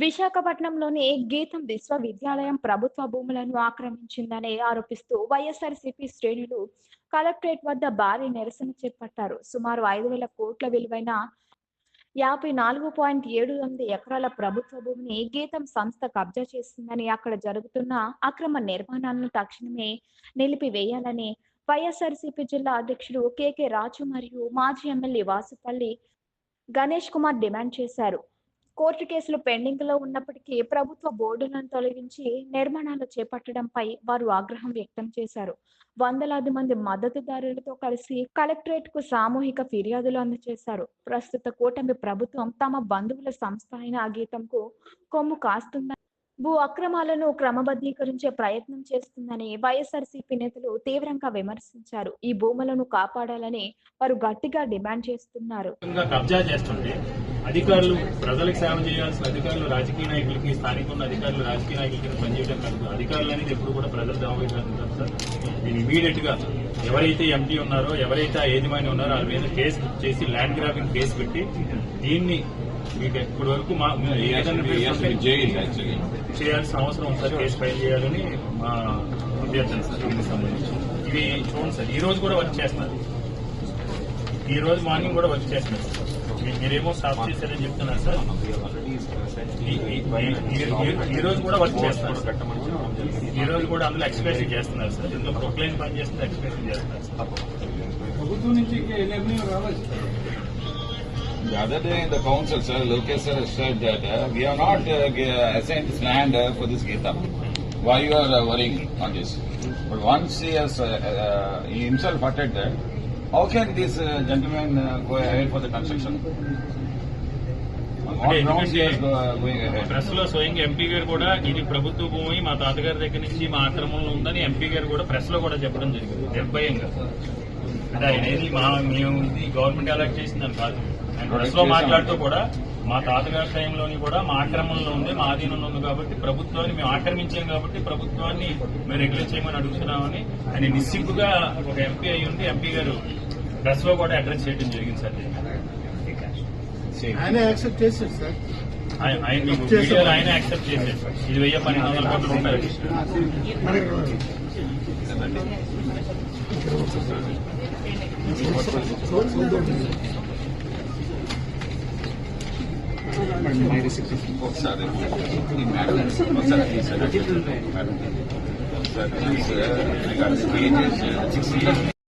విశాఖపట్నంలోని గీతం విశ్వవిద్యాలయం ప్రభుత్వ భూములను ఆక్రమించిందని ఆరోపిస్తూ వైఎస్ఆర్సీపీ శ్రేణులు కలెక్టరేట్ వద్ద భారీ నిరసన చేపట్టారు. సుమారు 5,000 కోట్ల విలువైన 54.78 ఎకరాల ప్రభుత్వ భూమిని గీతం సంస్థ కబ్జా చేసిందని, అక్కడ జరుగుతున్న అక్రమ నిర్మాణాలను తక్షణమే నిలిపివేయాలని వైఎస్ఆర్సీపీ జిల్లా అధ్యక్షుడు కేకే రాజు మరియు మాజీ ఎమ్మెల్యే వాసుపల్లి గణేష్ కుమార్ డిమాండ్ చేశారు. కోర్టు కేసులు పెండింగ్‌లో ఉన్నప్పటికీ ప్రభుత్వ బోర్డులను తొలగించి నిర్మాణాలు చేపట్టడంపై వారు ఆగ్రహం వ్యక్తం చేశారు. వందలాది మంది మద్దతుదారులతో కలిసి కలెక్టరేట్‌కు సామూహిక ఫిర్యాదులు అందజేశారు. ప్రస్తుత కూటమి ప్రభుత్వం తమ బంధువుల సంస్థ అయిన గీతంకు కొమ్ము కాస్తుందని, భూ అక్రమాలను క్రమబద్ధీకరించే ప్రయత్నం చేస్తుందని వైఎస్ఆర్సీపీ నేతలు తీవ్రంగా విమర్శించారు. ఈ భూములను కాపాడాలని వారు గట్టిగా డిమాండ్ చేస్తున్నారు. కబ్జా చేస్తుంటే అధికారులు ప్రజలకు సేవ చేయాల్సిన అధికారులు రాజకీయ నాయకులకి, స్థానిక ఉన్న అధికారులు రాజకీయ నాయకులకి పనిచేయడం కాదు. అధికారులు అనేది ఎప్పుడు కూడా ప్రజలు దామవుతారు సార్. దీన్ని ఇమీడియట్ గా ఎవరైతే ఎంపీ ఉన్నారో, ఎవరైతే ఆ యజమాని ఉన్నారో వాళ్ళ మీద కేసు చేసి ల్యాండ్ గ్రాబింగ్ కేసు పెట్టి దీన్ని మీకు ఇప్పటి వరకు చేయాల్సిన అవసరం ఉంది సార్. కేసు ఫైల్ చేయాలని మా అభ్యర్థన సార్. దీనికి సంబంధించి ఇవి చూడండి సార్, ఈ రోజు కూడా వర్క్ చేస్తున్నారు. ఈ రోజు మార్నింగ్ కూడా వర్క్ చేస్తున్నారు. మీరేమో స్టాప్ చేశారని చెప్తున్నారు సార్. ఈ రోజు కూడా వర్క్ చేస్తున్నారు. ఈ రోజు కూడా అందులో ఎక్స్ప్రెషన్ చేస్తున్నారు సార్. ఇందులో ప్రొక్లైన్ పని చేస్తుంది, ఎక్స్ప్రెషన్ చేస్తున్నారు సార్. ప్రభుత్వం నుంచి నిర్ణయం రావాలి. The other day in the council, sir, Lokesh sir said that we have not assigned this land for this Gita. Why you are worrying on this? But once he has he himself uttered that, how can this gentleman go ahead for the construction? On what grounds he is going ahead? Press లో స్వయంగా MP గారు కూడా ఇది ప్రభుత్వ భూమి, మా తాతగారి దగ్గర నుంచి మా ఆక్రమణలో ఉందని ఎంపీ గారు కూడా ప్రెస్ లో కూడా చెప్పడం జరిగింది నిర్భయంగా. అంటే ఆయన ఏది మేము ఇది గవర్నమెంట్ అలాట్ చేసిందని కాదు. ఆయన ప్రెస్ లో మాట్లాడుతూ కూడా మా తాతగారి టైంలోని కూడా మా ఆక్రమణలో ఉంది, మా ఆధీనంలో ఉంది కాబట్టి ప్రభుత్వాన్ని మేము ఆక్రమించాం కాబట్టి ప్రభుత్వాన్ని మేము రెగ్యులేట్ చేయమని అడుగుతున్నామని ఆయన నిస్సిగ్గుగా ఒక ఎంపీ అయి ఉండి ఎంపీ గారు ప్రెస్ లో కూడా అడ్రస్ చేయడం జరిగింది సార్. ఆయన యాక్సెప్ట్ చేశారు సార్. ఆయన యాక్సెప్ట్ చేశారు సార్. ఇది 1,012 కోట్ల రూపాయలు. ఒకసారి మేడం